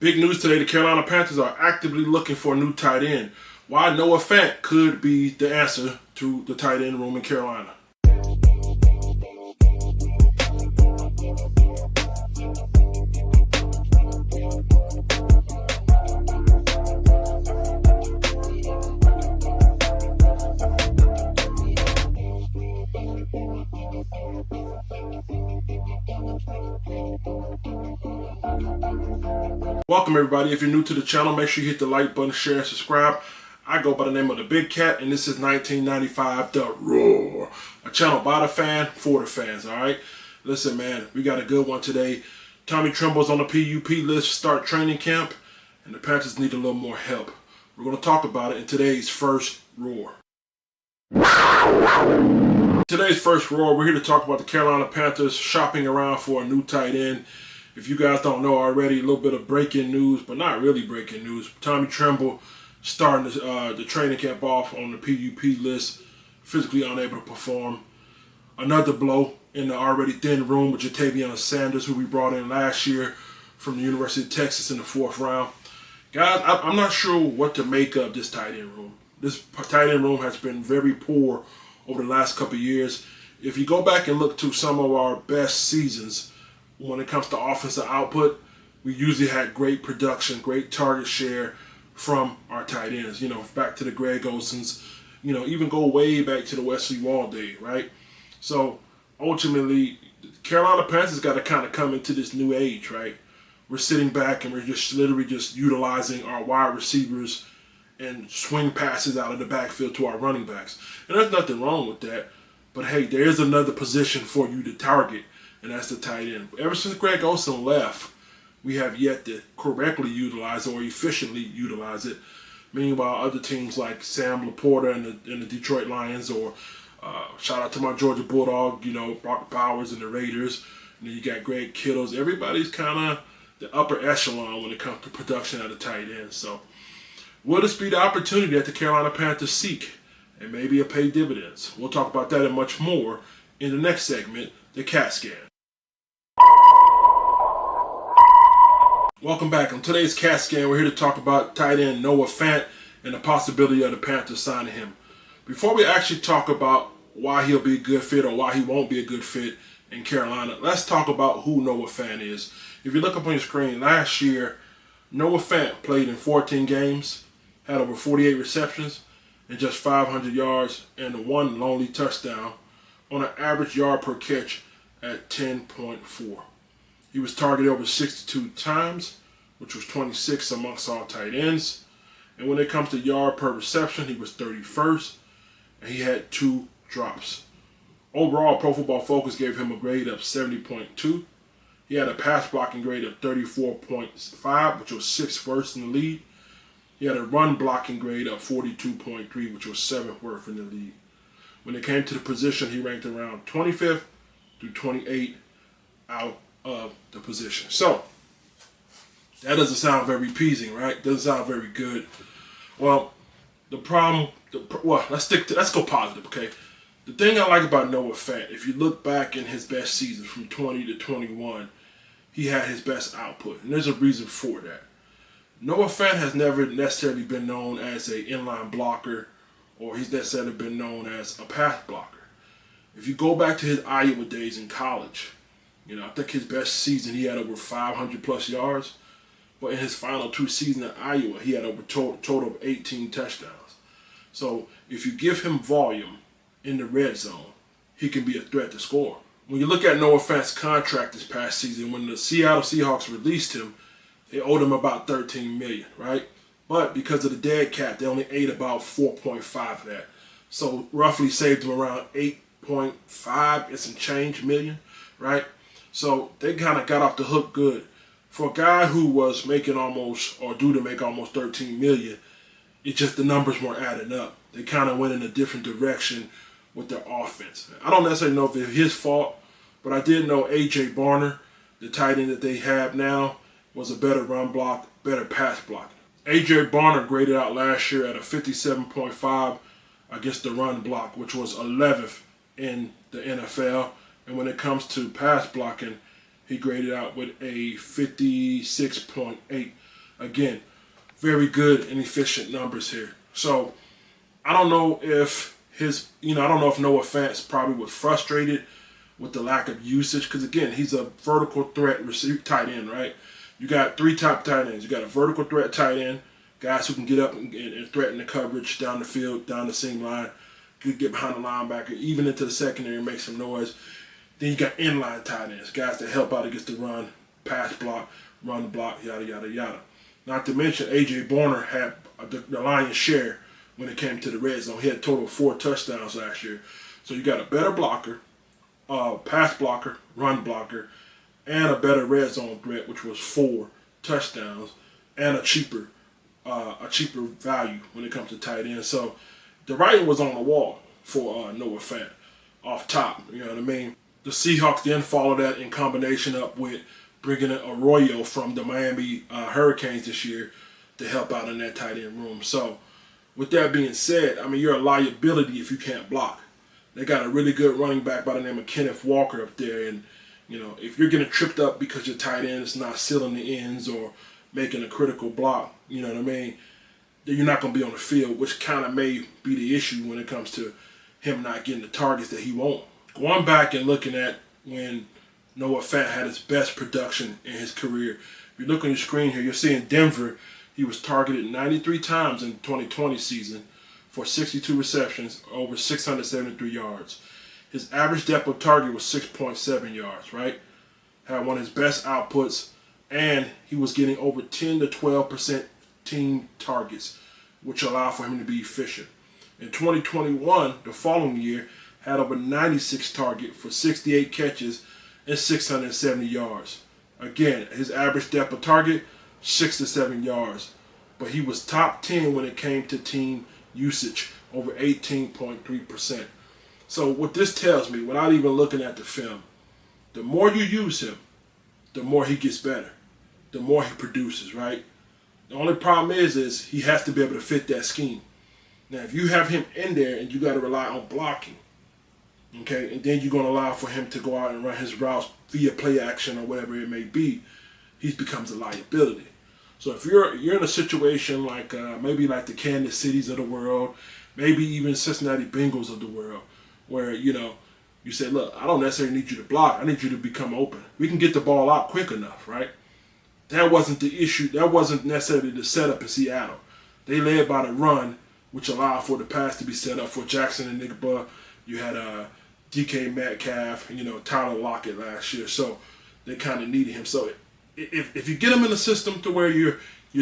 Big news today, the Carolina Panthers are actively looking for a new tight end. Why Noah Fant could be the answer to the tight end room in Carolina. Welcome everybody. If you're new to the channel, make sure you hit the like button, share, and subscribe. I go by the name of the Big Cat, and this is 1995 The Roar, a channel by the fan for the fans. All right, listen, man, we got a good one today. Tommy Tremble's on the PUP list, start training camp, and the Panthers need a little more help. We're going to talk about it in today's first Roar. Today's first Roar, we're here to talk about the Carolina Panthers shopping around for a new tight end. If you guys don't know already, a little bit of breaking news, but not really breaking news. Tommy Tremble starting the training camp off on the PUP list, physically unable to perform. Another blow in the already thin room with Ja'Tavion Sanders, who we brought in last year from the University of Texas in the 4th round. Guys, I'm not sure what to make of this tight end room. This tight end room has been very poor over the last couple of years. If you go back and look to some of our best seasons, when it comes to offensive output, we usually had great production, great target share from our tight ends. You know, back to the Greg Olsons, you know, even go way back to the Wesley Wall day, right? So ultimately, Carolina Panthers got to kind of come into this new age, right? We're sitting back and we're just literally just utilizing our wide receivers and swing passes out of the backfield to our running backs. And there's nothing wrong with that. But hey, there is another position for you to target, and that's the tight end. Ever since Greg Olsen left, we have yet to correctly utilize or efficiently utilize it. Meanwhile, other teams like Sam Laporta and the Detroit Lions, or shout out to my Georgia Bulldog, you know, Brock Bowers and the Raiders. And then you got Greg Kittles. Everybody's kind of the upper echelon when it comes to production at the tight end. So will this be the opportunity that the Carolina Panthers seek? And maybe it'll pay dividends. We'll talk about that and much more in the next segment, the CAT Scan. Welcome back. On today's CAT Scan, we're here to talk about tight end Noah Fant and the possibility of the Panthers signing him. Before we actually talk about why he'll be a good fit or why he won't be a good fit in Carolina, let's talk about who Noah Fant is. If you look up on your screen, last year, Noah Fant played in 14 games, had over 48 receptions, and just 500 yards and one lonely touchdown on an average yard per catch at 10.4. He was targeted over 62 times, which was 26 amongst all tight ends. And when it comes to yard per reception, he was 31st, and he had 2 drops. Overall, Pro Football Focus gave him a grade of 70.2. He had a pass blocking grade of 34.5, which was 6th worst in the league. He had a run blocking grade of 42.3, which was 7th worst in the league. When it came to the position, he ranked around 25th through 28th out of the position. So that doesn't sound very pleasing, right? Doesn't sound very good. Well, let's go positive, okay? The thing I like about Noah Fant, if you look back in his best season from 20 to 21, he had his best output, and there's a reason for that. Noah Fant has never necessarily been known as an inline blocker, or he's necessarily been known as a pass blocker. If you go back to his Iowa days in college, you know, I think his best season he had over 500 plus yards, but in his final 2 seasons at Iowa, he had over total of 18 touchdowns. So if you give him volume in the red zone, he can be a threat to score. When you look at Noah Fant's contract this past season, when the Seattle Seahawks released him, they owed him about $13 million, right? But because of the dead cap, they only ate about 4.5 of that. So roughly saved him around 8.5 and some change million, right? So they kind of got off the hook good. For a guy who was making almost, or due to make almost $13 million, it's just the numbers weren't adding up. They kind of went in a different direction with their offense. I don't necessarily know if it's his fault, but I did know A.J. Barner, the tight end that they have now, was a better run block, better pass block. A.J. Barner graded out last year at a 57.5 against the run block, which was 11th in the NFL. And when it comes to pass blocking, he graded out with a 56.8. Again, very good and efficient numbers here. So I don't know if I don't know if Noah Fant probably was frustrated with the lack of usage, because again, he's a vertical threat tight end, right? You got three top tight ends. You got a vertical threat tight end, guys who can get up and threaten the coverage down the field, down the seam line, could get behind the linebacker, even into the secondary and make some noise. Then you got inline tight ends, guys that help out against the run, pass block, run block, yada, yada, yada. Not to mention, A.J. Barner had the lion's share when it came to the red zone. He had a total of 4 touchdowns last year. So you got a better blocker, pass blocker, run blocker, and a better red zone threat, which was 4 touchdowns, and a cheaper value when it comes to tight end. So the writing was on the wall for Noah Fant off top. You know what I mean? The Seahawks then followed that in combination up with bringing in Arroyo from the Miami Hurricanes this year to help out in that tight end room. So with that being said, I mean, you're a liability if you can't block. They got a really good running back by the name of Kenneth Walker up there. And, you know, if you're getting tripped up because your tight end is not sealing the ends or making a critical block, you know what I mean, then you're not going to be on the field, which kind of may be the issue when it comes to him not getting the targets that he wants. Going back and looking at when Noah Fant had his best production in his career, if you look on your screen here, you're seeing Denver. He was targeted 93 times in the 2020 season for 62 receptions, over 673 yards. His average depth of target was 6.7 yards, right? Had one of his best outputs, and he was getting over 10 to 12% team targets, which allowed for him to be efficient. In 2021, the following year, had over 96 targets for 68 catches and 670 yards. Again, his average depth of target, 6 to 7 yards. But he was top 10 when it came to team usage, over 18.3%. So what this tells me, without even looking at the film, the more you use him, the more he gets better, the more he produces, right? The only problem is he has to be able to fit that scheme. Now, if you have him in there and you got to rely on blocking, okay, and then you're going to allow for him to go out and run his routes via play action or whatever it may be, he becomes a liability. So if you're in a situation like maybe like the Kansas Cities of the world, maybe even Cincinnati Bengals of the world, where, you know, you say, look, I don't necessarily need you to block. I need you to become open. We can get the ball out quick enough, right? That wasn't the issue. That wasn't necessarily the setup in Seattle. They led by the run, which allowed for the pass to be set up for Jackson and Nigba. You had DK Metcalf, and, you know, Tyler Lockett last year. So they kind of needed him. So if you get him in the system to where you're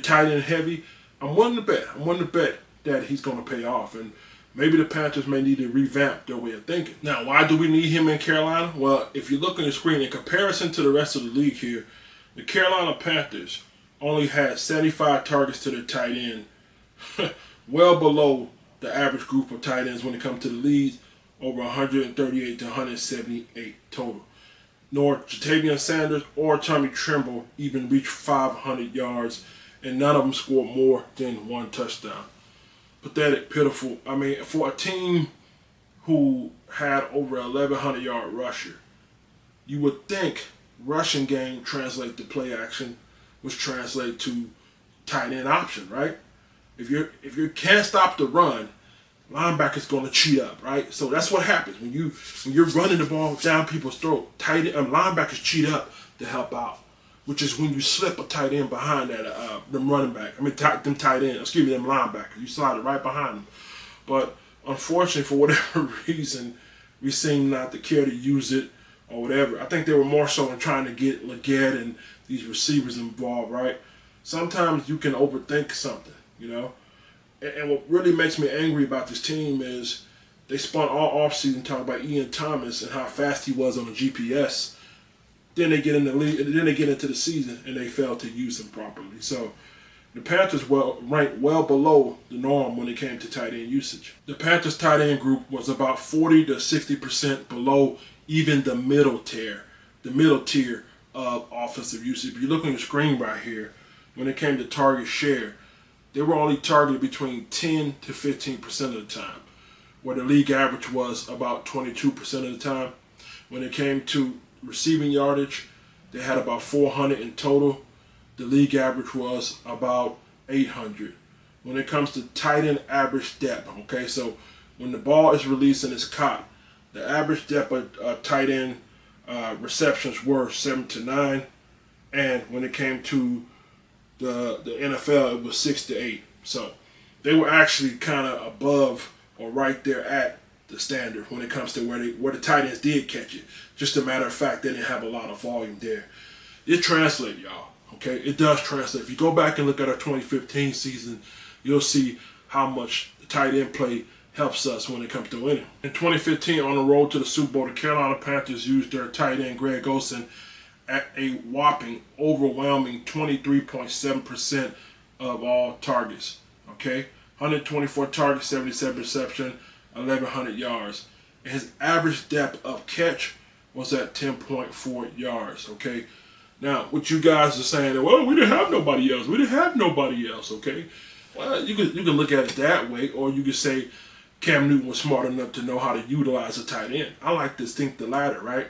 tight end heavy, I'm willing to bet that he's going to pay off. And maybe the Panthers may need to revamp their way of thinking. Now, why do we need him in Carolina? Well, if you look on the screen, in comparison to the rest of the league here, the Carolina Panthers only had 75 targets to their tight end, well below the average group of tight ends when it comes to the leads, over 138 to 178 total. Nor Jatavian Sanders or Tommy Tremble even reached 500 yards, and none of them scored more than 1 touchdown. Pathetic, pitiful. I mean, for a team who had over 1,100-yard rusher, you would think rushing game translate to play action, which translate to tight end option, right? If you can't stop the run, linebacker's going to cheat up, right? So that's what happens when you're running the ball down people's throat. Tight end linebackers cheat up to help out, which is when you slip a tight end behind that them running back. I mean, them linebackers. You slide it right behind them. But unfortunately, for whatever reason, we seem not to care to use it or whatever. I think they were more so in trying to get Leggett and these receivers involved, right? Sometimes you can overthink something, you know? And what really makes me angry about this team is they spent all offseason talking about Ian Thomas and how fast he was on the GPS. Then they get in the league, and then they get into the season and they fail to use him properly. So the Panthers ranked well below the norm when it came to tight end usage. The Panthers tight end group was about 40 to 60% below even the middle tier of offensive usage. If you look on the screen right here, when it came to target share, they were only targeted between 10 to 15% of the time, where the league average was about 22% of the time. When it came to receiving yardage, they had about 400 in total. the league average was about 800. When it comes to tight end average depth, okay, so when the ball is released and it's caught, the average depth of tight end receptions were 7 to 9, and when it came to the NFL, it was 6 to 8. So they were actually kind of above or right there at the standard when it comes to where the tight ends did catch it. Just a matter of fact, they didn't have a lot of volume there. It translates, y'all. Okay, it does translate. If you go back and look at our 2015 season, you'll see how much the tight end play helps us when it comes to winning. In 2015, on the road to the Super Bowl, the Carolina Panthers used their tight end Greg Olsen at a whopping, overwhelming 23.7% of all targets. Okay, 124 targets, 77 reception, 1,100 yards. And his average depth of catch was at 10.4 yards. Okay, now what you guys are saying, well, we didn't have nobody else. We didn't have nobody else. Okay, well, you can look at it that way, or you could say Cam Newton was smart enough to know how to utilize a tight end. I like to think the latter, right?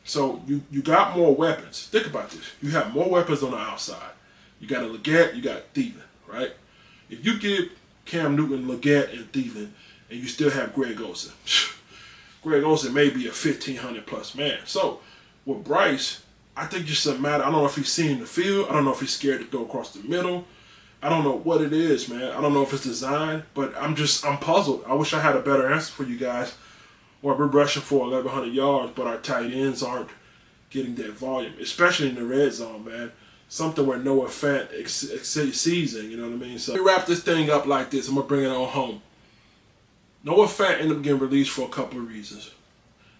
So you got more weapons. Think about this. You have more weapons on the outside. You got a Leggett, you got Thielen, right? If you give Cam Newton, Leggett, and Thielen, and you still have Greg Olsen, Greg Olsen may be a 1,500 plus man. So with Bryce, I think just a matter. I don't know if he's seeing the field. I don't know if he's scared to go across the middle. I don't know what it is, man. I don't know if it's design, but I'm puzzled. I wish I had a better answer for you guys. Or we're rushing for 1,100 yards, but our tight ends aren't getting that volume, especially in the red zone, man. Something where Noah Fant exceeds in, you know what I mean? So let me wrap this thing up like this. I'm going to bring it on home. Noah Fant ended up getting released for a couple of reasons.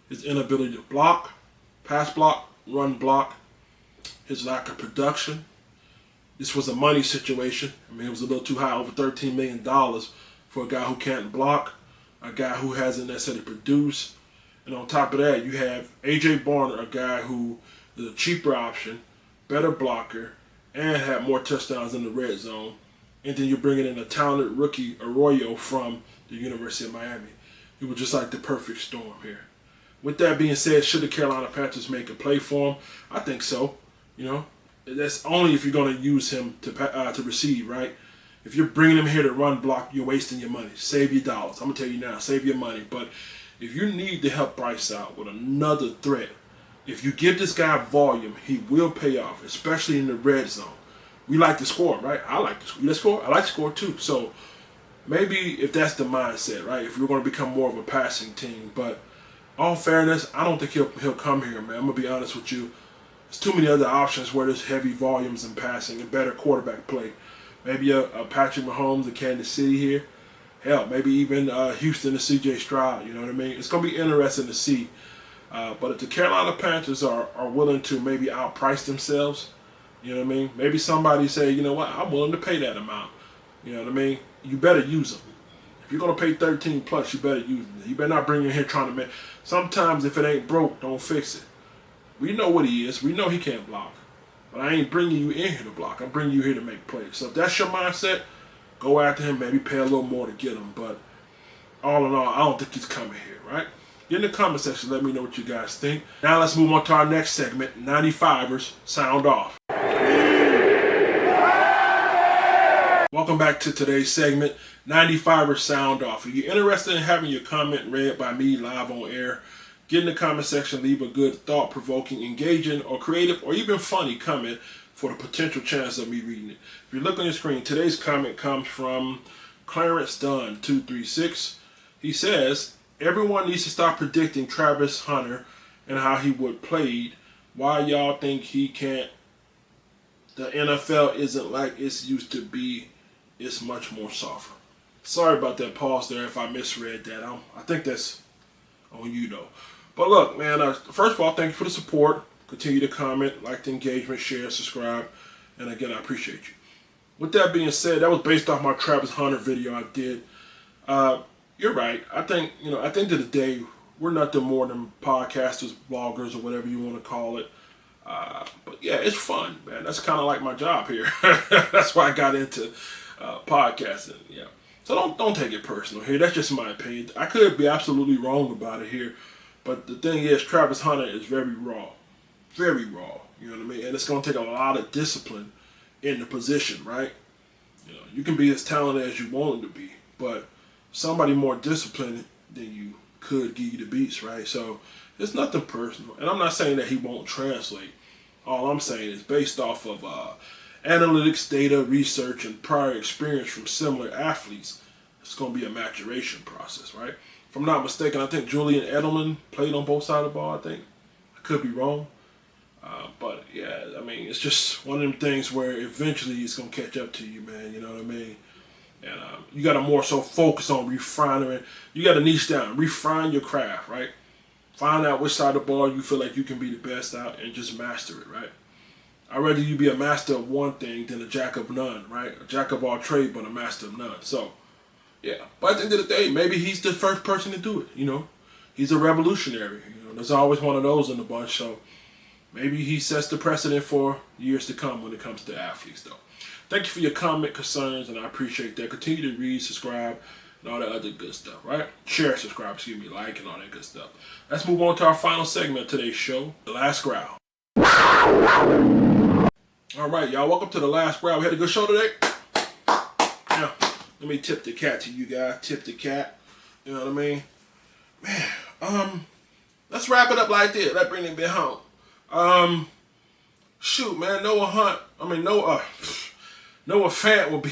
His inability to block, pass block, run block, his lack of production. This was a money situation. I mean, it was a little too high, over $13 million for a guy who can't block, a guy who hasn't necessarily produced. And on top of that, you have A.J. Barner, a guy who is a cheaper option, better blocker, and had more touchdowns in the red zone. And then you're bringing in a talented rookie, Arroyo, from the University of Miami. It was just like the perfect storm here. With that being said, should the Carolina Panthers make a play for him? I think so. You know, that's only if you're going to use him to receive, right? If you're bringing him here to run block, you're wasting your money. Save your dollars. I'm going to tell you now, save your money. But if you need to help Bryce out with another threat, if you give this guy volume, he will pay off, especially in the red zone. We like to score, right? I like to score. You like to score? I like to score too. So maybe if that's the mindset, right? If we're going to become more of a passing team. But all fairness, I don't think he'll come here, man. I'm going to be honest with you. There's too many other options where there's heavy volumes in passing and better quarterback play. Maybe a Patrick Mahomes in Kansas City here. Hell, maybe even Houston and C.J. Stroud. You know what I mean? It's going to be interesting to see. But if the Carolina Panthers are willing to maybe outprice themselves, you know what I mean? Maybe somebody say, you know what, I'm willing to pay that amount. You know what I mean? You better use them. If you're going to pay 13 plus, you better use them. You better not bring him here trying to make. Sometimes if it ain't broke, don't fix it. We know what he is. We know he can't block. But I ain't bringing you in here to block. I'm bringing you here to make plays. So if that's your mindset, go after him. Maybe pay a little more to get him. But all in all, I don't think he's coming here, right? Get in the comment section. Let me know what you guys think. Now let's move on to our next segment, 95ers Sound Off. Welcome back to today's segment, 95ers Sound Off. If you're interested in having your comment read by me live on air, get in the comment section, leave a good, thought-provoking, engaging, or creative, or even funny comment for the potential chance of me reading it. If you look on your screen, today's comment comes from Clarence Dunn 236. He says, everyone needs to stop predicting Travis Hunter and how he would played. Why y'all think he can't? The NFL isn't like it's used to be. It's much more softer. Sorry about that pause there if I misread that. I think that's on you though. But look, man, first of all, thank you for the support. Continue to comment, like the engagement, share, subscribe. And again, I appreciate you. With that being said, that was based off my Travis Hunter video I did. You're right. I think, at the end of the day, we're nothing more than podcasters, bloggers, or whatever you want to call it. But yeah, it's fun, man. That's kind of like my job here. That's why I got into podcasting. Yeah. So don't take it personal here. That's just my opinion. I could be absolutely wrong about it here. But the thing is, Travis Hunter is very raw. Very raw. You know what I mean? And it's going to take a lot of discipline in the position, right? You know, you can be as talented as you want to be, but somebody more disciplined than you could give you the beats, right? So it's nothing personal. And I'm not saying that he won't translate. All I'm saying is based off of analytics, data, research, and prior experience from similar athletes, it's going to be a maturation process, right? If I'm not mistaken, I think Julian Edelman played on both sides of the ball, I think. I could be wrong. But, yeah, I mean, it's just one of them things where eventually it's going to catch up to you, man. You know what I mean? And you got to more so focus on refining. You got to niche down, refine your craft, right? Find out which side of the ball you feel like you can be the best at and just master it, right? I'd rather you be a master of one thing than a jack of none, right? A jack of all trade, but a master of none. So, yeah. But at the end of the day, maybe he's the first person to do it, you know? He's a revolutionary. You know, there's always one of those in the bunch, so maybe he sets the precedent for years to come when it comes to athletes, though. Thank you for your comment, concerns, and I appreciate that. Continue to read, subscribe, and all that other good stuff, right? Share, subscribe, like, and all that good stuff. Let's move on to our final segment of today's show, The Last Growl. All right, y'all, welcome to The Last Growl. We had a good show today. Yeah, let me tip the cat to you guys. Tip the cat. You know what I mean? Man, let's wrap it up like this. Let's bring it back home. Shoot, man, Noah Fant will be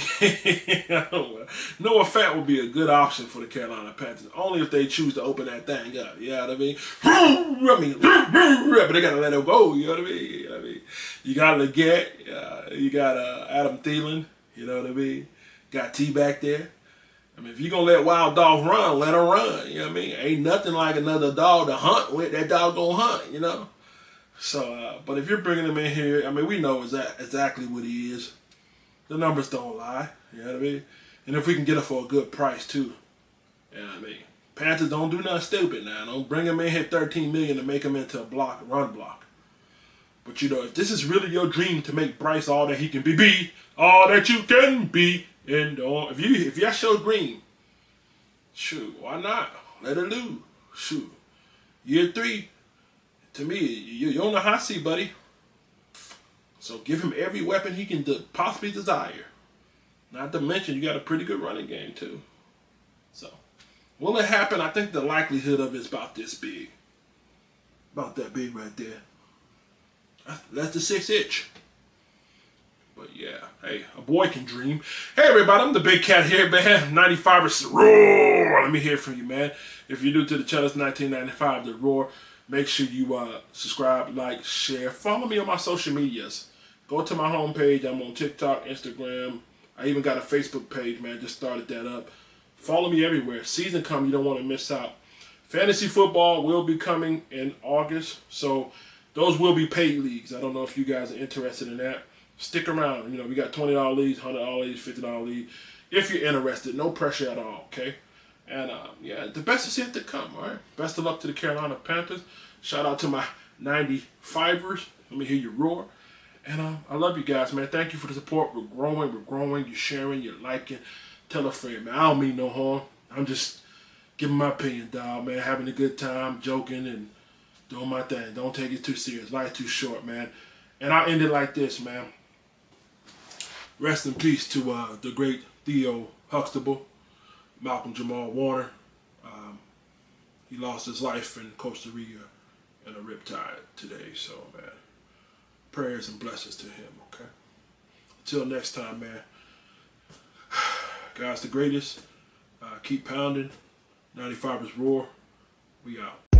Noah Fant will be a good option for the Carolina Panthers, only if they choose to open that thing up. You know what I mean? But they gotta let him go. You know what I mean? You know what I mean? You got Leggett, you got Adam Thielen. You know what I mean? Got T back there. I mean, if you're gonna let wild dogs run, let them run. You know what I mean? Ain't nothing like another dog to hunt with. That dog gonna hunt. You know. So, but if you're bringing him in here, I mean, we know exactly what he is. The numbers don't lie, you know what I mean? And if we can get it for a good price, too, you know what I mean? Panthers don't do nothing stupid now. Don't bring him in here $13 million to make him into a run block. But, you know, if this is really your dream to make Bryce all that he can be all that you can be, and if that's your dream, shoot, why not? Let it loose. Shoot. Year 3, to me, you're on the hot seat, buddy. So give him every weapon he can possibly desire. Not to mention, you got a pretty good running game, too. So, will it happen? I think the likelihood of it's about this big. About that big right there. That's the 6 inch. But yeah, hey, a boy can dream. Hey everybody, I'm the big cat here, man. 95% roar. Let me hear from you, man. If you're new to the channel, it's 1995, the roar. Make sure you subscribe, like, share. Follow me on my social medias. Go to my homepage. I'm on TikTok, Instagram. I even got a Facebook page, man. Just started that up. Follow me everywhere. Season come, you don't want to miss out. Fantasy football will be coming in August. So those will be paid leagues. I don't know if you guys are interested in that. Stick around. You know, we got $20 leagues, $100 leagues, $50 league. If you're interested, no pressure at all, okay? And, yeah, the best is yet to come, all right? Best of luck to the Carolina Panthers. Shout out to my 95ers. Let me hear you roar. And I love you guys, man. Thank you for the support. We're growing. You're sharing, you're liking. Tell a friend, man. I don't mean no harm. I'm just giving my opinion, dog, man. Having a good time, joking, and doing my thing. Don't take it too serious. Life's too short, man. And I'll end it like this, man. Rest in peace to the great Theo Huxtable, Malcolm Jamal Warner. He lost his life in Costa Rica in a riptide today. So, man, prayers and blessings to him, okay? Until next time, man. God's the greatest. Keep pounding. 95ers roar. We out.